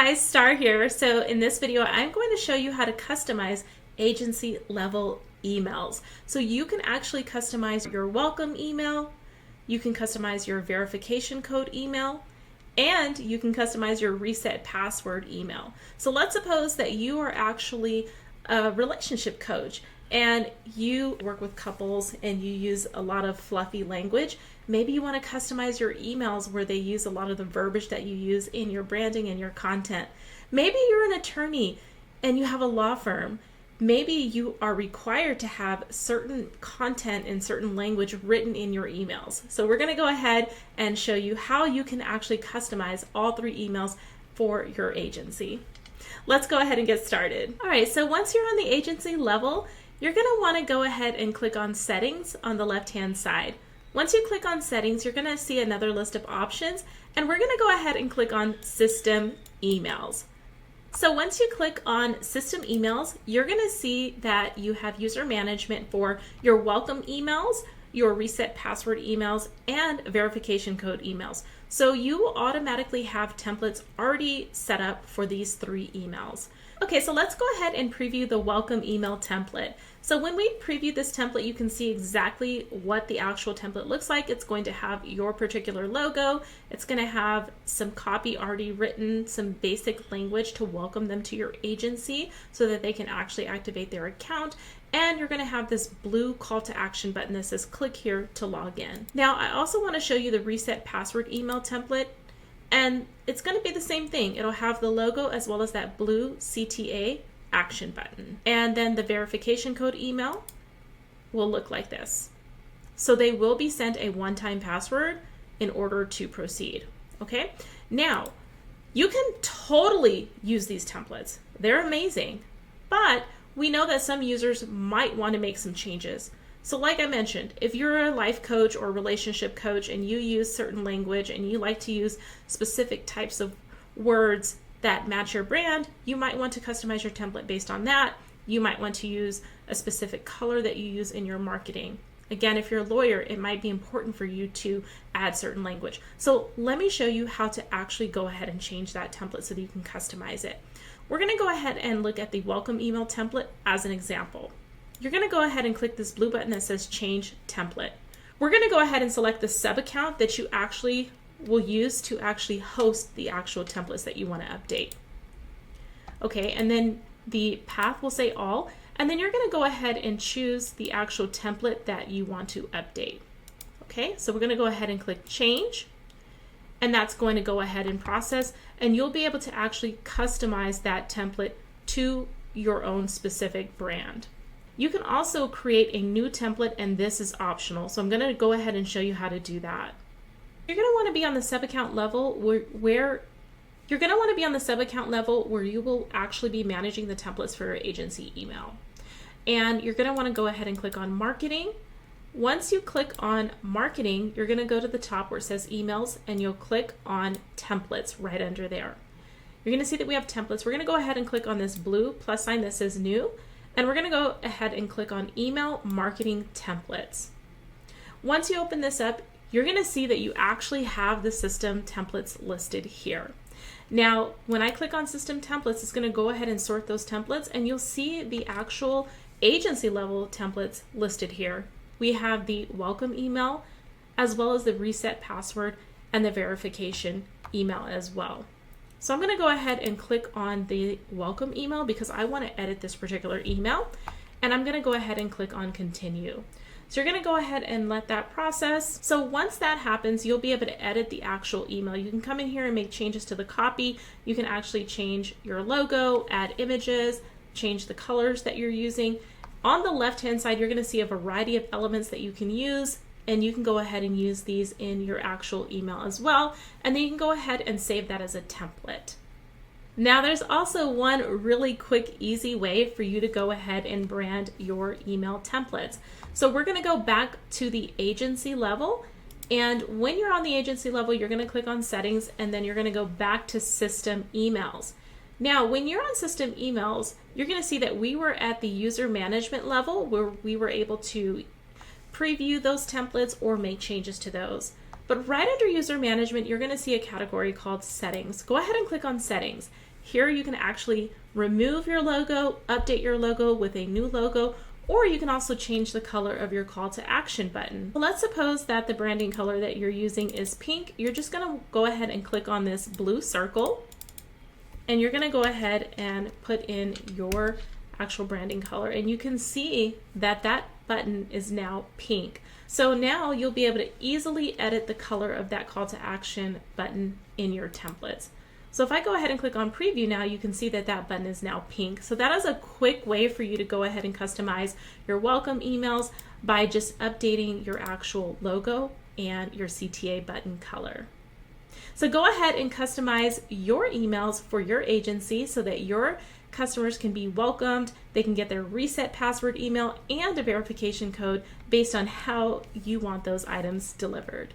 guys, Star here. So in this video, I'm going to show you how to customize agency level emails. So you can actually customize your welcome email, you can customize your verification code email, and you can customize your reset password email. So let's suppose that you are actually a relationship coach and you work with couples and you use a lot of fluffy language. Maybe you want to customize your emails where they use a lot of the verbiage that you use in your branding and your content. Maybe you're an attorney and you have a law firm. Maybe you are required to have certain content in certain language written in your emails. So we're going to go ahead and show you how you can actually customize all three emails for your agency. Let's go ahead and get started. All right, so once you're on the agency level, you're going to want to go ahead and click on Settings on the left-hand side. Once you click on Settings, you're going to see another list of options, and we're going to go ahead and click on System Emails. So once you click on System Emails, you're going to see that you have user management for your welcome emails, your reset password emails, and verification code emails. So you will automatically have templates already set up for these three emails. Okay, so let's go ahead and preview the welcome email template. So when we preview this template, you can see exactly what the actual template looks like. It's going to have your particular logo. It's going to have some copy already written, some basic language to welcome them to your agency so that they can actually activate their account. And you're going to have this blue call to action button that says click here to log in. Now, I also want to show you the reset password email template. And it's going to be the same thing. It'll have the logo as well as that blue CTA action button. And then the verification code email will look like this. So they will be sent a one-time password in order to proceed. Okay. Now, you can totally use these templates. They're amazing. But we know that some users might want to make some changes. So like I mentioned, if you're a life coach or relationship coach and you use certain language and you like to use specific types of words that match your brand, you might want to customize your template based on that. You might want to use a specific color that you use in your marketing. Again, if you're a lawyer, it might be important for you to add certain language. So let me show you how to actually go ahead and change that template so that you can customize it. We're going to go ahead and look at the welcome email template as an example. You're going to go ahead and click this blue button that says Change Template. We're going to go ahead and select the sub account that you actually will use to actually host the actual templates that you want to update. Okay, and then the path will say all, and then you're going to go ahead and choose the actual template that you want to update. Okay, so we're going to go ahead and click Change, and that's going to go ahead and process, and you'll be able to actually customize that template to your own specific brand. You can also create a new template, and this is optional. So I'm going to go ahead and show you how to do that. You're going to want to be on the sub account level where you will actually be managing the templates for your agency email. And you're going to want to go ahead and click on marketing. Once you click on marketing, you're going to go to the top where it says emails, and you'll click on templates right under there. You're going to see that we have templates. We're going to go ahead and click on this blue plus sign that says new. And we're going to go ahead and click on Email Marketing Templates. Once you open this up, you're going to see that you actually have the system templates listed here. Now, when I click on System Templates, it's going to go ahead and sort those templates, and you'll see the actual agency level templates listed here. We have the welcome email, as well as the reset password and the verification email as well. So I'm going to go ahead and click on the welcome email because I want to edit this particular email, and I'm going to go ahead and click on continue. So you're going to go ahead and let that process. So once that happens, you'll be able to edit the actual email. You can come in here and make changes to the copy. You can actually change your logo, add images, change the colors that you're using. On the left-hand side, you're going to see a variety of elements that you can use, and you can go ahead and use these in your actual email as well. And then you can go ahead and save that as a template. Now there's also one really quick, easy way for you to go ahead and brand your email templates. So we're going to go back to the agency level. And when you're on the agency level, you're going to click on Settings, and then you're going to go back to System Emails. Now, when you're on System Emails, you're going to see that we were at the user management level where we were able to preview those templates or make changes to those. But right under user management, you're going to see a category called Settings. Go ahead and click on Settings. Here you can actually remove your logo, update your logo with a new logo, or you can also change the color of your call to action button. Well, let's suppose that the branding color that you're using is pink. You're just gonna go ahead and click on this blue circle, and you're gonna go ahead and put in your actual branding color, and you can see that that button is now pink. So now you'll be able to easily edit the color of that call to action button in your templates. So if I go ahead and click on preview now, you can see that that button is now pink. So that is a quick way for you to go ahead and customize your welcome emails by just updating your actual logo and your CTA button color. So go ahead and customize your emails for your agency so that your customers can be welcomed, they can get their reset password email and a verification code based on how you want those items delivered.